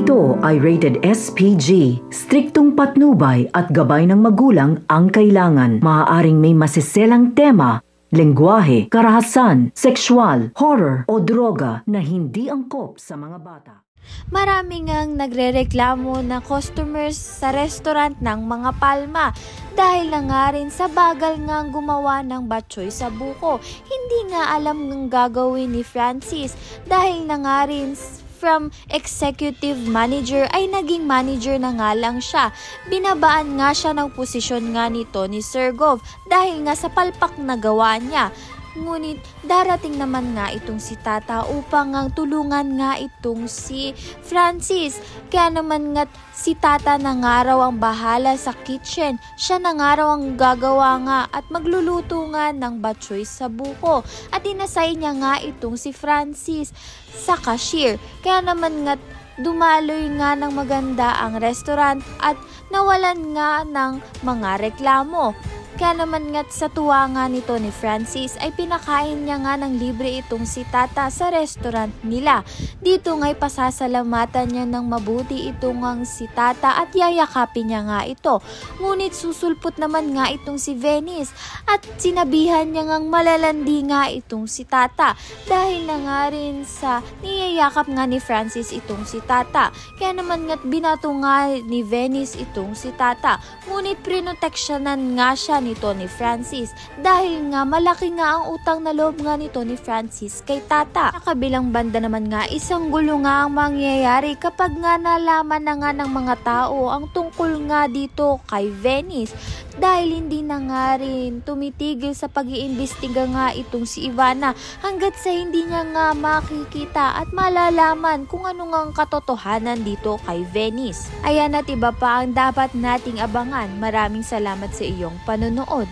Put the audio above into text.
Ito ay rated SPG. Striktong patnubay at gabay ng magulang ang kailangan. Maaaring may masiselang tema, lengguwahe, karahasan, sexual, horror o droga na hindi angkop sa mga bata. Maraming ngang nagrereklamo na customers sa restaurant ng mga Palma dahil na nga rin sa bagal ngang gumawa ng batchoy sa buko. Hindi nga alam ng gagawin ni Francis dahil na nga rin from executive manager ay naging manager na nga lang siya. Binabaan nga siya ng posisyon nga nito ni Sir Gov dahil nga sa palpak na gawa niya. Ngunit darating naman nga itong si Tata upang ang tulungan nga itong si Francis. Kaya naman nga si Tata na nga raw ang bahala sa kitchen. Siya na nga raw ang gagawa nga at magluluto nga ng batchoy sa buko. At inasay niya nga itong si Francis sa cashier. Kaya naman nga dumaloy nga ng maganda ang restaurant at nawalan nga ng mga reklamo. Kaya naman nga sa tuwa nga nito ni Francis ay pinakain niya nga ng libre itong si Tata sa restaurant nila. Dito nga'y pasasalamatan niya ng mabuti itong ang si Tata at yayakapin niya nga ito. Ngunit susulpot naman nga itong si Venice at sinabihan niya ngang malalandi nga itong si Tata dahil na nga rin sa niyayakap nga ni Francis itong si Tata. Kaya naman nga binato nga ni Venice itong si Tata. Ngunit prinoteksyonan nga siya nito ni Francis dahil nga malaki nga ang utang na loob nga nito ni Francis kay Tata. Sa kabilang banda naman nga isang gulo nga ang mangyayari kapag nga nalaman na nga ng mga tao ang tungkol nga dito kay Venice dahil hindi na nga rin tumitigil sa pag-iimbestiga nga itong si Ivana hanggat sa hindi niya nga makikita at malalaman kung ano nga ang katotohanan dito kay Venice. Ayan at iba pa ang dapat nating abangan. Maraming salamat sa iyong panonood.